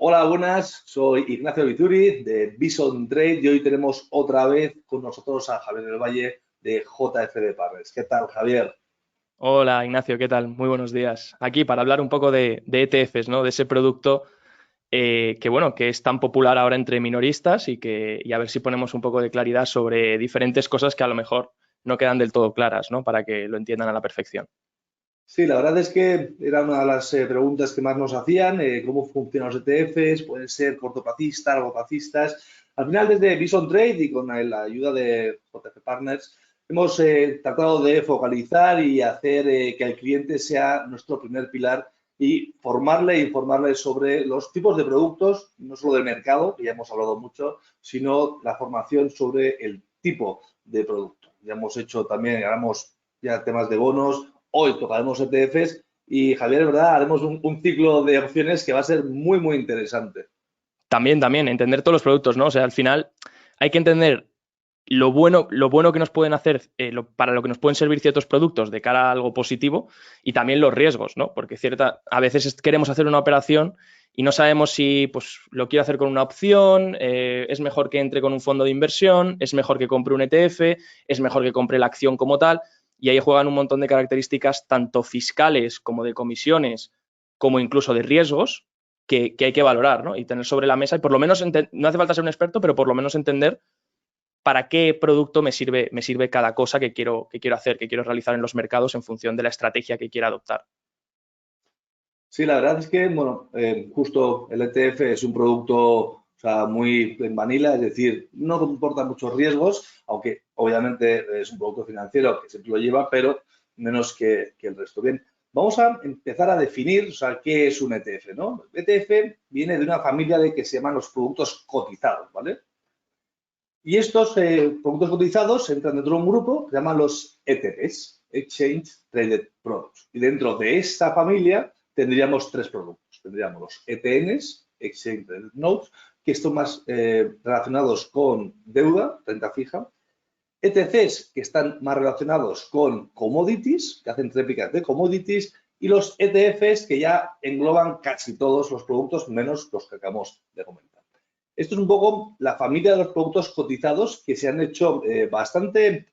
Hola, buenas. Soy Ignacio Vituri de Bison Trade y hoy tenemos otra vez con nosotros a Javier del Valle de JFD Partners. ¿Qué tal, Javier? Hola Ignacio, ¿qué tal? Muy buenos días. Aquí para hablar un poco de ETFs, ¿no? De ese producto que, bueno, que es tan popular ahora entre minoristas y a ver si ponemos un poco de claridad sobre diferentes cosas que a lo mejor no quedan del todo claras, ¿no? Para que lo entiendan a la perfección. Sí, la verdad es que era una de las preguntas que más nos hacían, cómo funcionan los ETFs, pueden ser cortoplacistas, largoplacistas. Al final, desde Bison Trade y con la ayuda de JF Partners, hemos tratado de focalizar y hacer que el cliente sea nuestro primer pilar y formarle e informarle sobre los tipos de productos, no solo del mercado, que ya hemos hablado mucho, sino la formación sobre el tipo de producto. Ya hemos hecho también, haremos ya temas de bonos. Hoy tocaremos ETFs y Javier, ¿verdad? Haremos un ciclo de opciones que va a ser muy, muy interesante. También, entender todos los productos, ¿no? O sea, al final hay que entender lo bueno que nos pueden hacer, para lo que nos pueden servir ciertos productos de cara a algo positivo y también los riesgos, ¿no? Porque a veces queremos hacer una operación y no sabemos si pues, lo quiero hacer con una opción, es mejor que entre con un fondo de inversión, es mejor que compre un ETF, es mejor que compre la acción como tal, y ahí juegan un montón de características, tanto fiscales como de comisiones, como incluso de riesgos, que hay que valorar, ¿no? Y tener sobre la mesa y por lo menos, no hace falta ser un experto, pero por lo menos entender para qué producto me sirve cada cosa que quiero hacer, que quiero realizar en los mercados en función de la estrategia que quiera adoptar. Sí, la verdad es que, bueno, justo el ETF es un producto, o sea, muy en vanilla, es decir, no comporta muchos riesgos, aunque obviamente es un producto financiero que siempre lo lleva, pero menos que el resto. Bien, vamos a empezar a definir, o sea, qué es un ETF, ¿no? El ETF viene de una familia de que se llaman los productos cotizados, ¿vale? Y estos productos cotizados entran dentro de un grupo que se llaman los ETPs, Exchange Traded Products. Y dentro de esta familia tendríamos tres productos. Tendríamos los ETNs, Exchange Traded Notes, que están más relacionados con deuda, renta fija. ETCs, que están más relacionados con commodities, que hacen réplicas de commodities. Y los ETFs, que ya engloban casi todos los productos, menos los que acabamos de comentar. Esto es un poco la familia de los productos cotizados que se han hecho bastante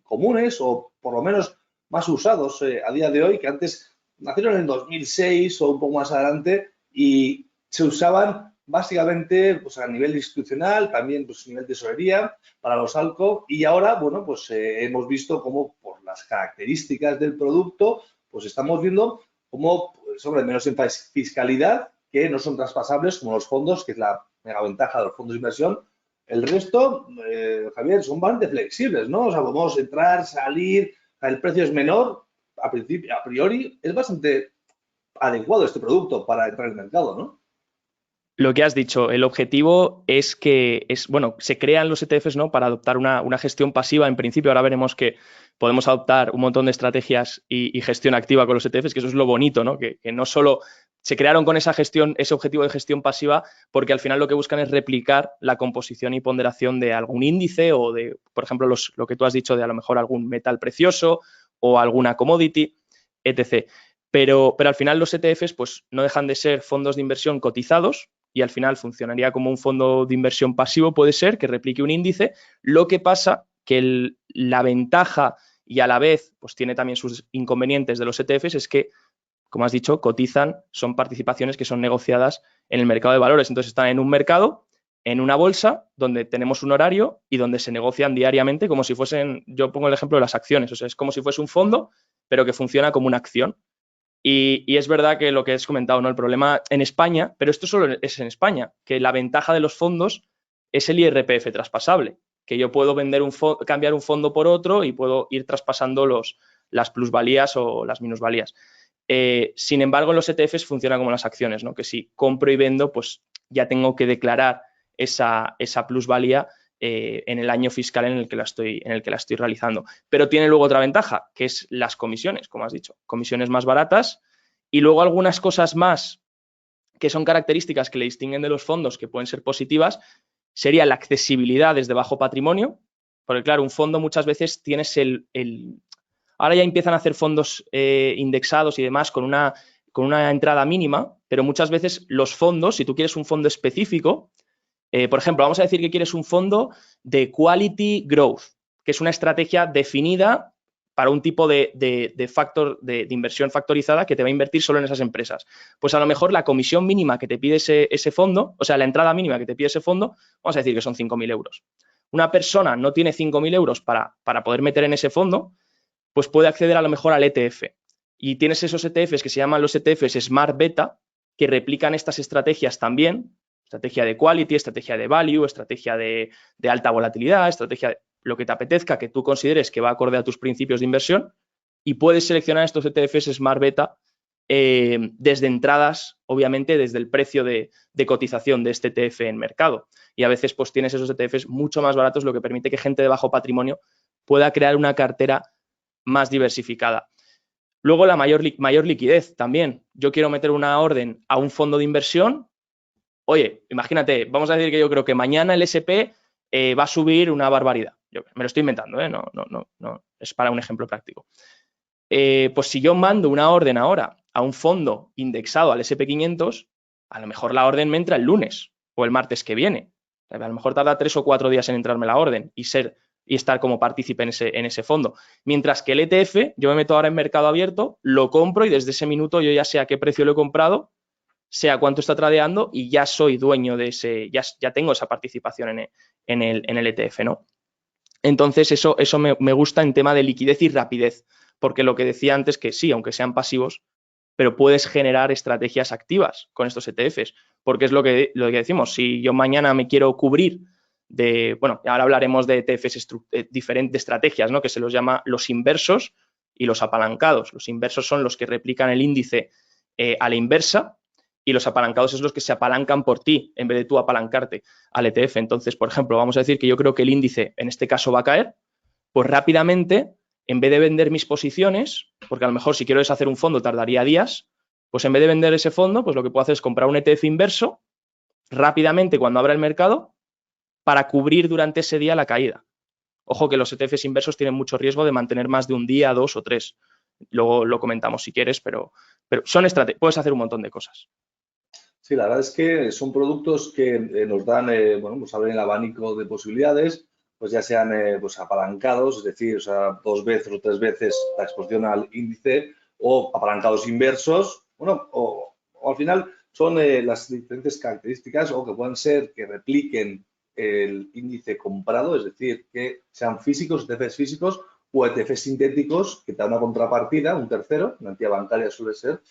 comunes o por lo menos más usados a día de hoy, que antes nacieron en 2006 o un poco más adelante y se usaban básicamente pues, a nivel institucional, también pues, a nivel tesorería para los ALCO y ahora, bueno, pues hemos visto cómo por las características del producto, pues estamos viendo cómo pues, sobre menos en fiscalidad que no son traspasables como los fondos, que es la mega ventaja de los fondos de inversión. El resto, Javier, son bastante flexibles, ¿no? O sea, podemos entrar, salir, el precio es menor, a principio, a priori, es bastante adecuado este producto para entrar en el mercado, ¿no? Lo que has dicho, el objetivo es bueno, se crean los ETFs, ¿no? Para adoptar una gestión pasiva en principio. Ahora veremos que podemos adoptar un montón de estrategias y gestión activa con los ETFs, que eso es lo bonito, ¿no? Que no solo se crearon con esa gestión, ese objetivo de gestión pasiva, porque al final lo que buscan es replicar la composición y ponderación de algún índice o de, por ejemplo, lo que tú has dicho de a lo mejor algún metal precioso o alguna commodity, etc. Pero al final los ETFs pues, no dejan de ser fondos de inversión cotizados y al final funcionaría como un fondo de inversión pasivo, puede ser, que replique un índice. Lo que pasa que la ventaja y a la vez pues tiene también sus inconvenientes de los ETFs es que, como has dicho, cotizan, son participaciones que son negociadas en el mercado de valores. Entonces están en un mercado, en una bolsa, donde tenemos un horario y donde se negocian diariamente como si fuesen, yo pongo el ejemplo de las acciones, o sea, es como si fuese un fondo, pero que funciona como una acción. Y es verdad que lo que has comentado, ¿no? El problema en España, pero esto solo es en España, que la ventaja de los fondos es el IRPF traspasable, que yo puedo cambiar un fondo por otro y puedo ir traspasando las plusvalías o las minusvalías. Sin embargo, en los ETFs funciona como las acciones, ¿no? Que si compro y vendo, pues ya tengo que declarar esa plusvalía en el año fiscal en el que la estoy realizando. Pero tiene luego otra ventaja, que es las comisiones, como has dicho, comisiones más baratas y luego algunas cosas más que son características que le distinguen de los fondos que pueden ser positivas, sería la accesibilidad desde bajo patrimonio, porque claro, un fondo muchas veces tienes ahora ya empiezan a hacer fondos indexados y demás con una con una entrada mínima, pero muchas veces los fondos, si tú quieres un fondo específico, por ejemplo, vamos a decir que quieres un fondo de Quality Growth, que es una estrategia definida para un tipo de inversión factorizada que te va a invertir solo en esas empresas. Pues a lo mejor la comisión mínima que te pide ese fondo, o sea, la entrada mínima que te pide ese fondo, vamos a decir que son 5.000 euros. Una persona no tiene 5.000 euros para poder meter en ese fondo, pues puede acceder a lo mejor al ETF. Y tienes esos ETFs que se llaman los ETFs Smart Beta, que replican estas estrategias también, estrategia de quality, estrategia de value, estrategia de alta volatilidad, estrategia de lo que te apetezca, que tú consideres que va acorde a tus principios de inversión, y puedes seleccionar estos ETFs Smart Beta desde entradas, obviamente desde el precio de cotización de este ETF en mercado. Y a veces pues tienes esos ETFs mucho más baratos, lo que permite que gente de bajo patrimonio pueda crear una cartera más diversificada. Luego la mayor liquidez también. Yo quiero meter una orden a un fondo de inversión. Oye, imagínate, vamos a decir que yo creo que mañana el SP va a subir una barbaridad. Yo me lo estoy inventando, no, es para un ejemplo práctico. Pues si yo mando una orden ahora a un fondo indexado al SP500, a lo mejor la orden me entra el lunes o el martes que viene. A lo mejor tarda 3 o 4 días en entrarme la orden y estar como partícipe en ese fondo. Mientras que el ETF, yo me meto ahora en mercado abierto, lo compro y desde ese minuto yo ya sé a qué precio lo he comprado, sé a cuánto está tradeando y ya soy dueño de ese, ya tengo esa participación en el ETF, ¿no? Entonces eso me gusta en tema de liquidez y rapidez, porque lo que decía antes que sí, aunque sean pasivos, pero puedes generar estrategias activas con estos ETFs, porque es lo que decimos, si yo mañana me quiero cubrir bueno, ahora hablaremos de ETFs diferentes estrategias, ¿no? Que se los llama los inversos y los apalancados. Los inversos son los que replican el índice a la inversa y los apalancados es los que se apalancan por ti en vez de tú apalancarte al ETF. Entonces, por ejemplo, vamos a decir que yo creo que el índice en este caso va a caer, pues rápidamente, en vez de vender mis posiciones, porque a lo mejor si quiero deshacer un fondo tardaría días, pues en vez de vender ese fondo, pues lo que puedo hacer es comprar un ETF inverso rápidamente cuando abra el mercado para cubrir durante ese día la caída. Ojo que los ETFs inversos tienen mucho riesgo de mantener más de un día, 2 o 3. Luego lo comentamos si quieres, pero son estrategias, puedes hacer un montón de cosas. Sí, la verdad es que son productos que nos dan, bueno, pues abren el abanico de posibilidades, pues ya sean pues apalancados, es decir, o sea, 2 veces o 3 veces la exposición al índice, o apalancados inversos, bueno, o al final son las diferentes características o que pueden ser que repliquen el índice comprado, es decir, que sean físicos, ETFs físicos o ETFs sintéticos que te dan una contrapartida, un tercero, una entidad bancaria suele ser.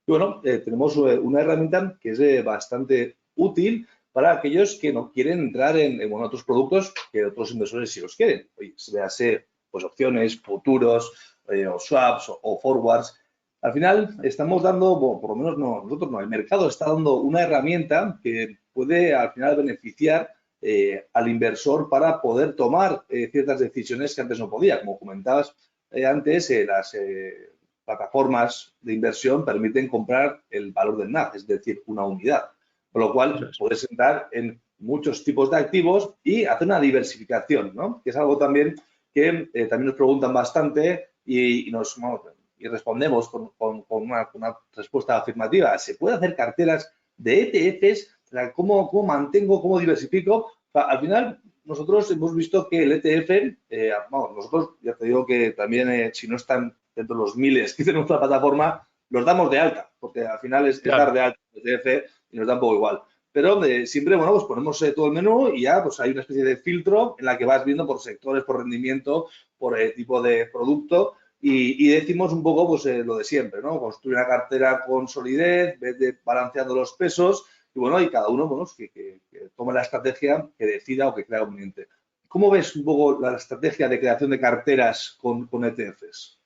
Y bueno, tenemos una herramienta que es bastante útil para aquellos que no quieren entrar en bueno, otros productos que otros inversores sí los quieren. Oye, véase pues opciones, futuros, o swaps o forwards. Al final estamos dando, bueno, por lo menos no, nosotros no, el mercado está dando una herramienta que puede al final beneficiar al inversor para poder tomar ciertas decisiones que antes no podía. Como comentabas antes, las plataformas de inversión permiten comprar el valor del NAV, es decir, una unidad. Con lo cual, puedes entrar en muchos tipos de activos y hacer una diversificación, ¿no? Que es algo también que también nos preguntan bastante y respondemos con una respuesta afirmativa. ¿Se puede hacer carteras de ETFs? ¿Cómo mantengo, cómo diversifico? O sea, al final, nosotros hemos visto que el ETF, nosotros ya te digo que también, si no están dentro de los miles que tenemos la plataforma, los damos de alta, porque al final es dar de alta el ETF y nos da un poco igual. Pero siempre, bueno, pues ponemos todo el menú y ya pues hay una especie de filtro en la que vas viendo por sectores, por rendimiento, por tipo de producto y decimos un poco pues lo de siempre, ¿no? Construir una cartera con solidez, balanceando los pesos y bueno, y cada uno, bueno, que tome la estrategia que decida o que crea conveniente. ¿Cómo ves un poco la estrategia de creación de carteras con ETFs?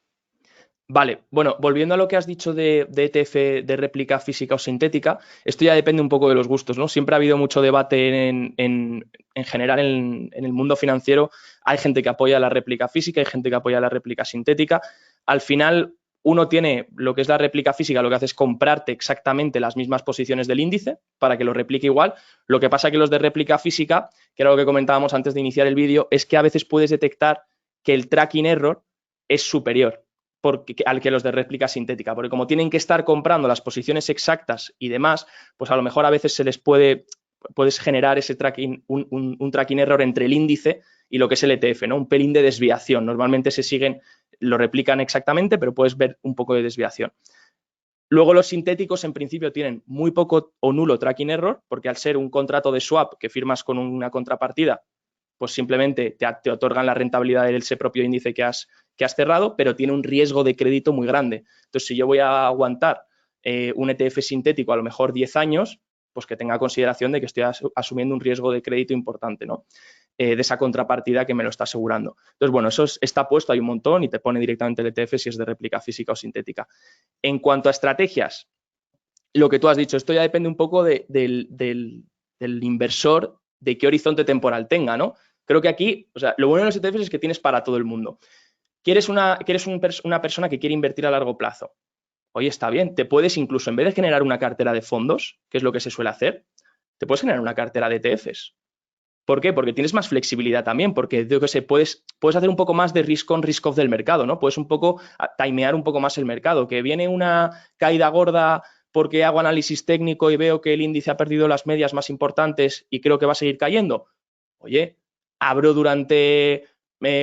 Vale, bueno, volviendo a lo que has dicho de ETF de réplica física o sintética, esto ya depende un poco de los gustos, ¿no? Siempre ha habido mucho debate en general en el mundo financiero. Hay gente que apoya la réplica física, hay gente que apoya la réplica sintética. Al final, uno tiene lo que es la réplica física, lo que hace es comprarte exactamente las mismas posiciones del índice para que lo replique igual. Lo que pasa que los de réplica física, que era lo que comentábamos antes de iniciar el vídeo, es que a veces puedes detectar que el tracking error es superior. al que los de réplica sintética, porque como tienen que estar comprando las posiciones exactas y demás, pues a lo mejor a veces se les puedes generar ese tracking, un tracking error entre el índice y lo que es el ETF, ¿no? Un pelín de desviación. Normalmente lo replican exactamente, pero puedes ver un poco de desviación. Luego los sintéticos en principio tienen muy poco o nulo tracking error, porque al ser un contrato de swap que firmas con una contrapartida, pues simplemente te otorgan la rentabilidad de ese propio índice que has cerrado, pero tiene un riesgo de crédito muy grande. Entonces, si yo voy a aguantar un ETF sintético a lo mejor 10 años, pues que tenga consideración de que estoy asumiendo un riesgo de crédito importante, ¿no? De esa contrapartida que me lo está asegurando. Entonces, bueno, eso está puesto, hay un montón y te pone directamente el ETF si es de réplica física o sintética. En cuanto a estrategias, lo que tú has dicho, esto ya depende un poco del inversor, de qué horizonte temporal tenga, ¿no? Creo que aquí, o sea, lo bueno de los ETFs es que tienes para todo el mundo. ¿Quieres una persona que quiere invertir a largo plazo? Oye, está bien, te puedes incluso, en vez de generar una cartera de fondos, que es lo que se suele hacer, te puedes generar una cartera de ETFs. ¿Por qué? Porque tienes más flexibilidad también, porque yo que sé, puedes hacer un poco más de risk on, risk off del mercado, ¿no? Puedes un poco timear un poco más el mercado, que viene una caída gorda porque hago análisis técnico y veo que el índice ha perdido las medias más importantes y creo que va a seguir cayendo. Oye, abro durante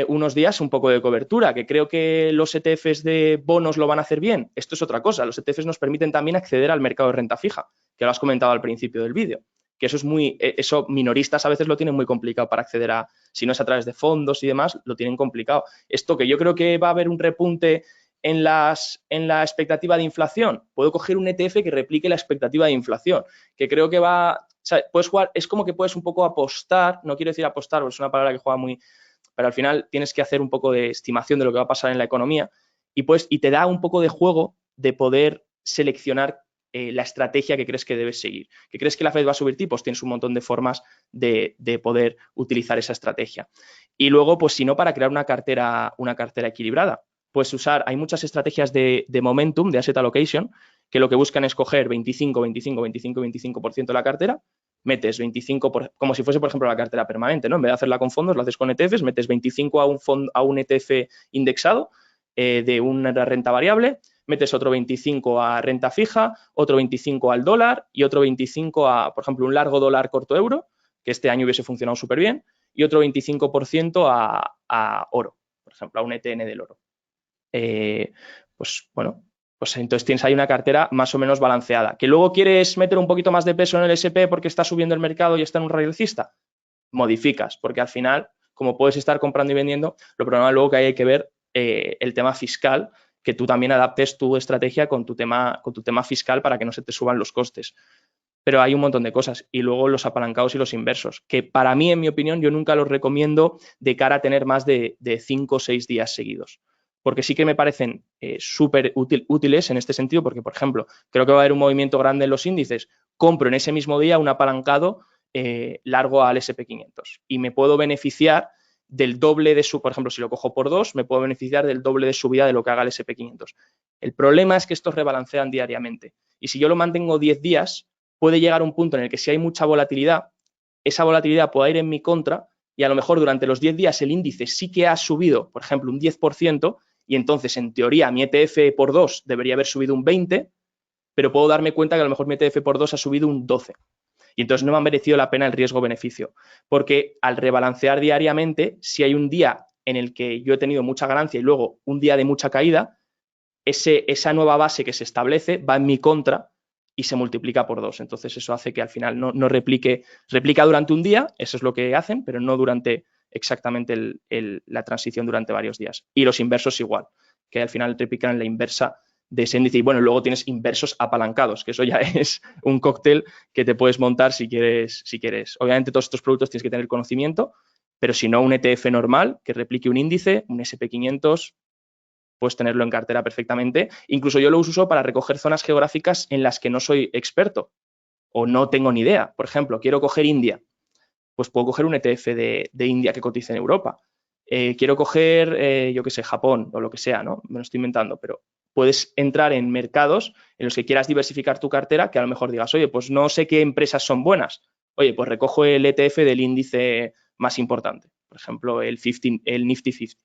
unos días un poco de cobertura, que creo que los ETFs de bonos lo van a hacer bien. Esto es otra cosa. Los ETFs nos permiten también acceder al mercado de renta fija, que lo has comentado al principio del vídeo. Que eso minoristas a veces lo tienen muy complicado para acceder a, si no es a través de fondos y demás, lo tienen complicado. Esto que yo creo que va a haber un repunte en la expectativa de inflación, puedo coger un ETF que replique la expectativa de inflación, que creo que o sea, puedes jugar, es como que puedes un poco apostar, no quiero decir apostar, porque es una palabra que juega muy, pero al final tienes que hacer un poco de estimación de lo que va a pasar en la economía y te da un poco de juego de poder seleccionar la estrategia que crees que debes seguir. ¿Que crees que la Fed va a subir tipos? Tienes un montón de formas de poder utilizar esa estrategia. Y luego, pues si no, para crear una cartera equilibrada. Puedes hay muchas estrategias de momentum, de asset allocation, que lo que buscan es coger 25, 25, 25, 25% de la cartera, metes 25, como si fuese, por ejemplo, la cartera permanente, ¿no? En vez de hacerla con fondos, lo haces con ETFs, metes 25 a un ETF indexado de una renta variable, metes otro 25 a renta fija, otro 25 al dólar y otro 25 a, por ejemplo, un largo dólar corto euro, que este año hubiese funcionado súper bien, y otro 25% a oro, por ejemplo, a un ETN del oro. Pues bueno, pues entonces tienes ahí una cartera más o menos balanceada. ¿Que luego quieres meter un poquito más de peso en el SP porque está subiendo el mercado y está en un rally alcista? Modificas, porque al final, como puedes estar comprando y vendiendo, lo problema luego que hay que ver el tema fiscal, que tú también adaptes tu estrategia con tu tema fiscal para que no se te suban los costes. Pero hay un montón de cosas. Y luego los apalancados y los inversos, que para mí, en mi opinión, yo nunca los recomiendo de cara a tener más de 5 o 6 días seguidos. Porque sí que me parecen súper útiles en este sentido, porque, por ejemplo, creo que va a haber un movimiento grande en los índices, compro en ese mismo día un apalancado largo al SP500 y me puedo beneficiar del doble de por ejemplo, si lo cojo por 2, me puedo beneficiar del doble de subida de lo que haga el SP500. El problema es que estos rebalancean diariamente y si yo lo mantengo 10 días, puede llegar un punto en el que si hay mucha volatilidad, esa volatilidad pueda ir en mi contra y a lo mejor durante los 10 días el índice sí que ha subido, por ejemplo, un 10% y entonces, en teoría, mi ETF por 2 debería haber subido un 20%, pero puedo darme cuenta que a lo mejor mi ETF por 2 ha subido un 12%. Y entonces no me ha merecido la pena el riesgo-beneficio, porque al rebalancear diariamente, si hay un día en el que yo he tenido mucha ganancia y luego un día de mucha caída, esa nueva base que se establece va en mi contra y se multiplica por 2. Entonces eso hace que al final no replica durante un día, eso es lo que hacen, pero no durante exactamente la transición durante varios días. Y los inversos igual, que al final replican en la inversa de ese índice. Y bueno, luego tienes inversos apalancados, que eso ya es un cóctel que te puedes montar si quieres. Obviamente todos estos productos tienes que tener conocimiento, pero si no, un ETF normal que replique un índice, un SP500, puedes tenerlo en cartera perfectamente. Incluso yo lo uso para recoger zonas geográficas en las que no soy experto o no tengo ni idea. Por ejemplo, quiero coger India, pues puedo coger un ETF de India que cotice en Europa. Quiero coger, yo qué sé, Japón o lo que sea, ¿no? Me lo estoy inventando, pero puedes entrar en mercados en los que quieras diversificar tu cartera, que a lo mejor digas, oye, pues no sé qué empresas son buenas. Oye, pues recojo el ETF del índice más importante, por ejemplo, el Nifty 50,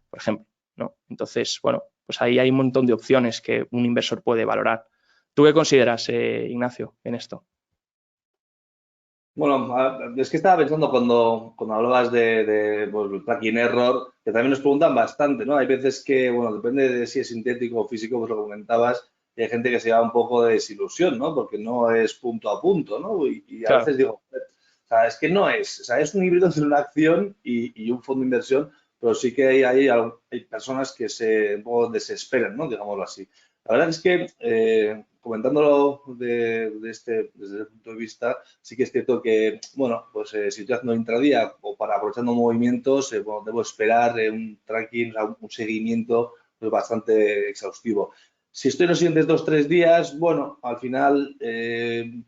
por ejemplo, ¿no? Entonces, bueno, pues ahí hay un montón de opciones que un inversor puede valorar. ¿Tú qué consideras, Ignacio, en esto? Bueno, es que estaba pensando cuando hablabas de pues, el tracking error, que también nos preguntan bastante, ¿no? Hay veces que, bueno, depende de si es sintético o físico, pues lo comentabas, y hay gente que se lleva un poco de desilusión, ¿no? Porque no es punto a punto, ¿no? Y a Claro. veces digo, o sea, es que no es, o sea, es un híbrido entre una acción y un fondo de inversión, pero sí que hay personas que se un poco desesperan, ¿no? Digámoslo así. La verdad es que, comentándolo desde el punto de vista, sí que es cierto que, bueno, pues si estoy haciendo intradía o para aprovechando movimientos, bueno, debo esperar un tracking, o sea, un seguimiento pues, bastante exhaustivo. Si estoy en los siguientes 2 o 3 días, bueno, al final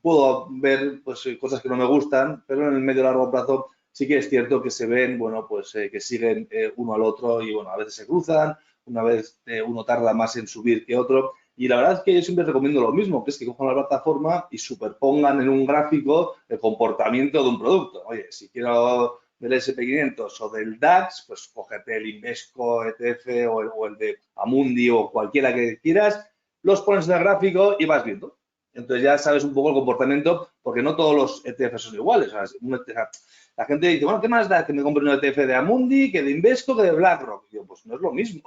puedo ver pues, cosas que no me gustan, pero en el medio y largo plazo sí que es cierto que se ven, bueno, pues que siguen uno al otro y, bueno, a veces se cruzan, una vez uno tarda más en subir que otro. Y la verdad es que yo siempre recomiendo lo mismo, que es que cojan la plataforma y superpongan en un gráfico el comportamiento de un producto. Oye, si quiero del SP500 o del DAX, pues cógete el Invesco ETF o el de Amundi o cualquiera que quieras, los pones en el gráfico y vas viendo. Entonces ya sabes un poco el comportamiento, porque no todos los ETFs son iguales. O sea, la gente dice, bueno, ¿qué más da que me compre un ETF de Amundi, que de Invesco, que de BlackRock? Y yo, pues no es lo mismo,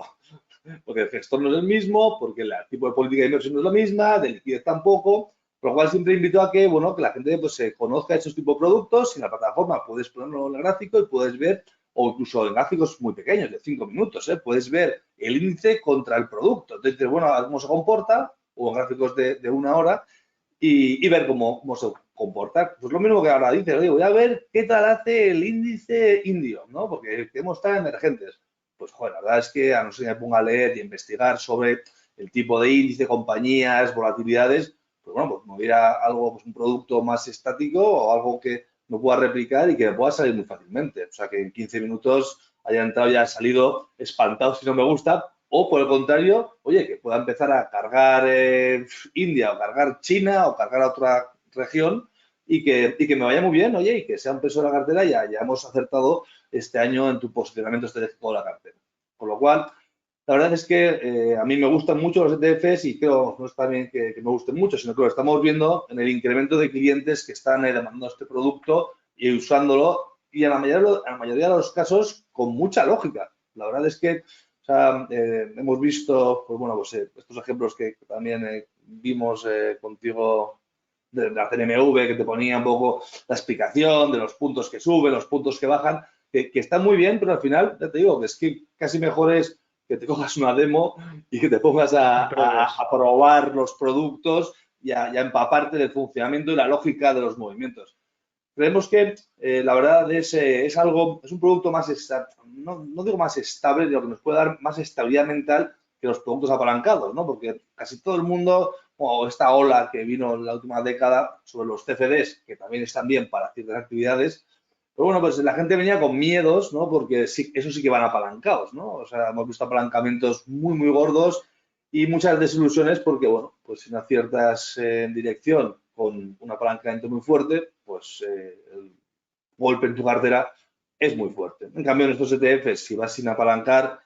porque el gestor no es el mismo, porque el tipo de política de inversión no es la misma, de liquidez tampoco, por lo cual siempre invito a que, bueno, que la gente pues, se conozca estos tipos de productos. En la plataforma puedes ponerlo en el gráfico y puedes ver, o incluso en gráficos muy pequeños, de 5 minutos, puedes ver el índice contra el producto. Entonces, bueno, a ver cómo se comporta, o en gráficos de 1 hora, y ver cómo se comporta. Pues lo mismo que ahora dices, oye, voy a ver qué tal hace el índice indio, ¿no? Porque queremos estar emergentes. Pues, joder, la verdad es que a no ser que me ponga a leer y investigar sobre el tipo de índice, compañías, volatilidades, pues bueno, pues me voy a ir a algo, pues un producto más estático o algo que me pueda replicar y que me pueda salir muy fácilmente. O sea, que en 15 minutos haya entrado y haya salido espantado si no me gusta, o por el contrario, oye, que pueda empezar a cargar India o cargar China o cargar a otra región y que me vaya muy bien, oye, y que sea un peso de la cartera y ya hemos acertado este año en tu posicionamiento estratégico de la cartera. Con lo cual, la verdad es que a mí me gustan mucho los ETFs y creo no es también que me gusten mucho, sino que lo estamos viendo en el incremento de clientes que están demandando este producto y usándolo y en la mayoría de los casos con mucha lógica. La verdad es que o sea, hemos visto, pues bueno, pues, estos ejemplos que también vimos contigo de la CNMV, que te ponía un poco la explicación de los puntos que suben, los puntos que bajan, que están muy bien, pero al final, ya te digo, que es que casi mejor es que te cojas una demo y que te pongas a, Y a, pruebes. a probar los productos y a empaparte del funcionamiento y la lógica de los movimientos. Creemos que la verdad es algo, es un producto más, no digo más estable, sino que nos puede dar más estabilidad mental que los productos apalancados, ¿no? Porque casi todo el mundo, o esta ola que vino en la última década sobre los CFDs, que también están bien para ciertas actividades, pero bueno, pues la gente venía con miedos, ¿no? Porque sí, eso sí que van apalancados, ¿no? O sea, hemos visto apalancamientos muy, muy gordos y muchas desilusiones porque, bueno, pues si no aciertas en dirección con un apalancamiento muy fuerte, pues el golpe en tu cartera es muy fuerte. En cambio, en estos ETFs, si vas sin apalancar,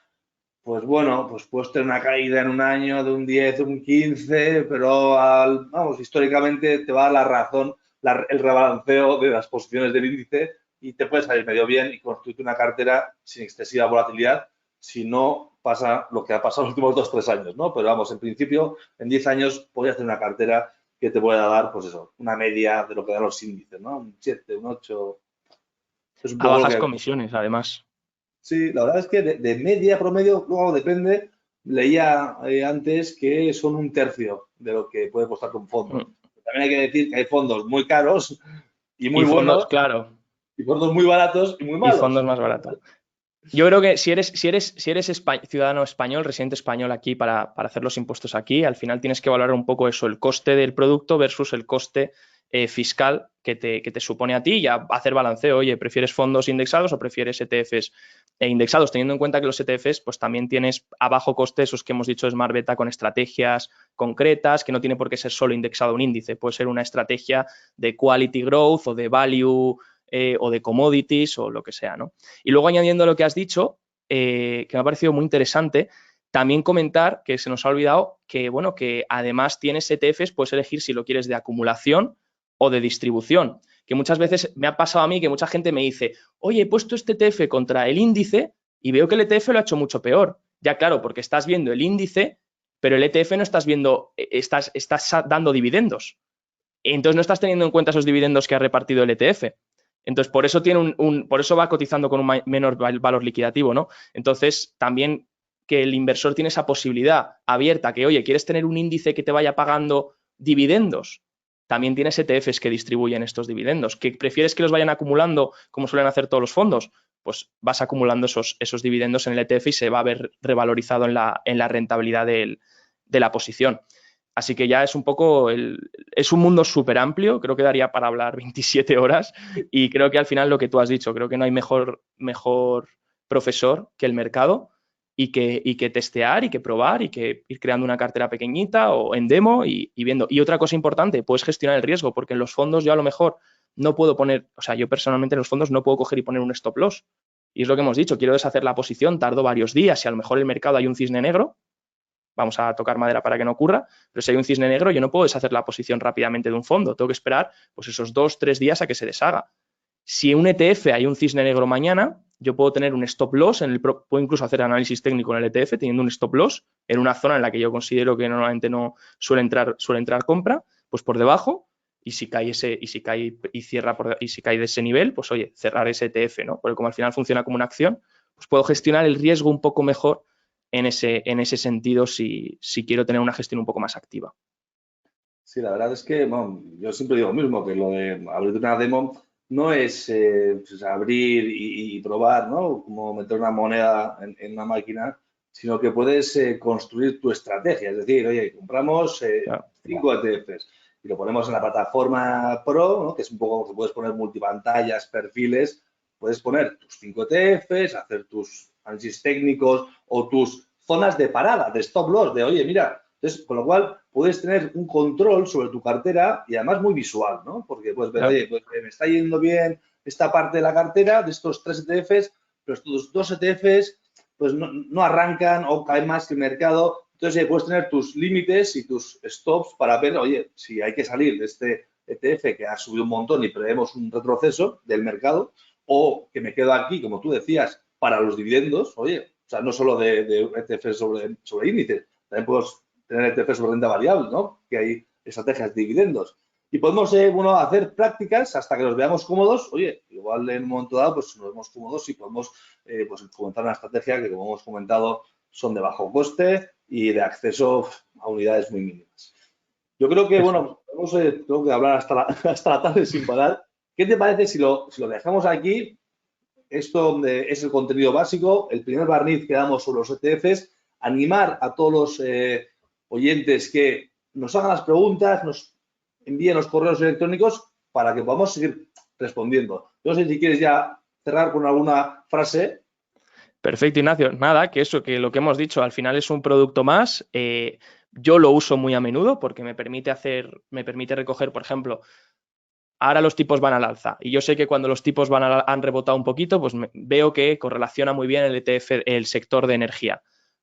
pues bueno, pues puedes tener una caída en un año de un 10, un 15, pero vamos, históricamente te va a dar la razón el rebalanceo de las posiciones del índice y te puede salir medio bien y construirte una cartera sin excesiva volatilidad si no pasa lo que ha pasado en los últimos 2 o 3 años, ¿no? Pero vamos, en principio, en 10 años podrías tener una cartera que te pueda dar, pues eso, una media de lo que dan los índices, ¿no? Un 7, un 8. Es un A poco lo bajas que... comisiones, además. Sí, la verdad es que de media promedio, luego depende, leía antes que son un tercio de lo que puede costar un fondo. Mm. También hay que decir que hay fondos muy caros y muy Y fondos, buenos claro, y fondos muy baratos y muy y malos. fondos más baratos. Yo creo que si eres ciudadano español, residente español aquí para hacer los impuestos aquí, al final tienes que valorar un poco eso, el coste del producto versus el coste fiscal que te supone a ti y a hacer balanceo. Oye, ¿prefieres fondos indexados o prefieres ETFs indexados? Teniendo en cuenta que los ETFs pues también tienes a bajo coste esos que hemos dicho de Smart Beta con estrategias concretas, que no tiene por qué ser solo indexado a un índice, puede ser una estrategia de quality growth o de value o de commodities o lo que sea, ¿no? Y luego añadiendo lo que has dicho, que me ha parecido muy interesante. También comentar, que se nos ha olvidado, que, bueno, que además tienes ETFs, puedes elegir si lo quieres de acumulación o de distribución. Que muchas veces me ha pasado a mí que mucha gente me dice, oye, he puesto este ETF contra el índice y veo que el ETF lo ha hecho mucho peor. Ya claro, porque estás viendo el índice, pero el ETF no estás viendo, estás dando dividendos. Entonces no estás teniendo en cuenta esos dividendos que ha repartido el ETF. Entonces, por eso por eso va cotizando con un menor valor liquidativo, ¿no? Entonces, también que el inversor tiene esa posibilidad abierta, que, oye, ¿quieres tener un índice que te vaya pagando dividendos? También tienes ETFs que distribuyen estos dividendos. ¿Que prefieres que los vayan acumulando como suelen hacer todos los fondos? Pues vas acumulando esos dividendos en el ETF y se va a ver revalorizado en la rentabilidad de la posición. Así que ya es un poco, es un mundo súper amplio, creo que daría para hablar 27 horas y creo que al final lo que tú has dicho, creo que no hay mejor profesor que el mercado y que testear y que probar y que ir creando una cartera pequeñita o en demo y viendo. Y otra cosa importante, puedes gestionar el riesgo porque en los fondos yo a lo mejor no puedo poner, o sea, yo personalmente en los fondos no puedo coger y poner un stop loss. Y es lo que hemos dicho, quiero deshacer la posición, tardo varios días y a lo mejor en el mercado hay un cisne negro, vamos a tocar madera para que no ocurra, pero si hay un cisne negro yo no puedo deshacer la posición rápidamente de un fondo, tengo que esperar pues esos 2-3 días a que se deshaga. Si en un ETF hay un cisne negro mañana, yo puedo tener un stop loss, puedo incluso hacer análisis técnico en el ETF teniendo un stop loss en una zona en la que yo considero que normalmente no suele entrar compra, pues por debajo, y si cae si cae de ese nivel, pues oye, cerrar ese ETF, ¿no? Porque como al final funciona como una acción, pues puedo gestionar el riesgo un poco mejor en ese sentido si quiero tener una gestión un poco más activa. Sí, la verdad es que bueno, yo siempre digo lo mismo, que lo de abrir una demo no es pues, abrir y probar, ¿no? Como meter una moneda en una máquina, sino que puedes construir tu estrategia. Es decir, oye, compramos Claro. 5 ETFs y lo ponemos en la plataforma Pro, ¿no? Que es un poco que puedes poner multipantallas, perfiles, puedes poner tus 5 ETFs, hacer tus análisis técnicos o tus zonas de parada, de stop loss, de, oye, mira, entonces, con lo cual puedes tener un control sobre tu cartera y además muy visual, ¿no? Porque puedes ver, Claro. oye, pues me está yendo bien esta parte de la cartera de estos 3 ETFs, pero estos 2 ETFs pues no arrancan o caen más que el mercado. Entonces, puedes tener tus límites y tus stops para ver, oye, si hay que salir de este ETF que ha subido un montón y prevemos un retroceso del mercado, o que me quedo aquí, como tú decías, para los dividendos, oye, o sea, no solo de ETFs sobre índices, también puedes tener ETF sobre renta variable, ¿no? Que hay estrategias de dividendos. Y podemos, bueno, hacer prácticas hasta que nos veamos cómodos. Oye, igual en un momento dado, pues nos vemos cómodos y podemos pues, comentar una estrategia que, como hemos comentado, son de bajo coste y de acceso a unidades muy mínimas. Yo creo que, Eso es. bueno, tengo que hablar hasta la tarde sin parar. ¿Qué te parece si lo dejamos aquí? Esto es el contenido básico, el primer barniz que damos sobre los ETFs, animar a todos los oyentes que nos hagan las preguntas, nos envíen los correos electrónicos para que podamos seguir respondiendo. No sé si quieres ya cerrar con alguna frase. Perfecto, Ignacio. Nada, que eso, que lo que hemos dicho, al final es un producto más. Yo lo uso muy a menudo porque me permite recoger, por ejemplo, ahora los tipos van al alza. Y yo sé que cuando los tipos han rebotado un poquito, pues veo que correlaciona muy bien el ETF, el sector de energía.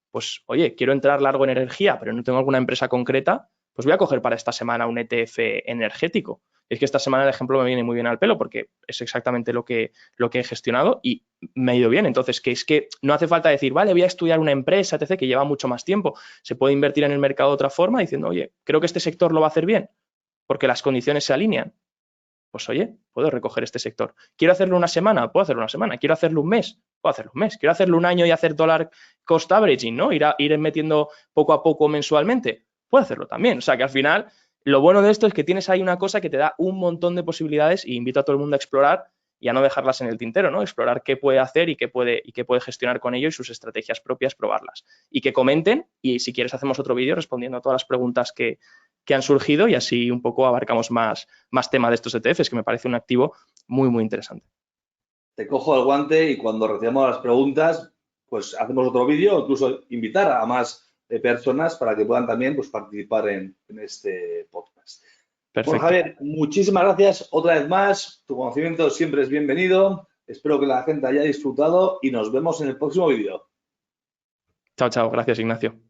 Pues, oye, quiero entrar largo en energía, pero no tengo alguna empresa concreta, pues voy a coger para esta semana un ETF energético. Es que esta semana el ejemplo me viene muy bien al pelo porque es exactamente lo que he gestionado y me ha ido bien. Entonces, que es que no hace falta decir, vale, voy a estudiar una empresa, etc., que lleva mucho más tiempo. Se puede invertir en el mercado de otra forma diciendo, oye, creo que este sector lo va a hacer bien porque las condiciones se alinean. Pues oye, puedo recoger este sector. ¿Quiero hacerlo una semana? Puedo hacerlo una semana. ¿Quiero hacerlo un mes? Puedo hacerlo un mes. ¿Quiero hacerlo un año y hacer dollar cost averaging, ¿no? Ir metiendo poco a poco mensualmente. Puedo hacerlo también. O sea que al final, lo bueno de esto es que tienes ahí una cosa que te da un montón de posibilidades y invito a todo el mundo a explorar y a no dejarlas en el tintero, ¿no? Explorar qué puede hacer y qué puede gestionar con ello y sus estrategias propias, probarlas. Y que comenten y si quieres hacemos otro vídeo respondiendo a todas las preguntas que han surgido y así un poco abarcamos más tema de estos ETFs, que me parece un activo muy, muy interesante. Te cojo el guante y cuando recibamos las preguntas, pues hacemos otro vídeo, incluso invitar a más personas para que puedan también pues, participar en este podcast. Bueno, Perfecto. Javier, muchísimas gracias otra vez más. Tu conocimiento siempre es bienvenido. Espero que la gente haya disfrutado y nos vemos en el próximo vídeo. Chao, chao. Gracias, Ignacio.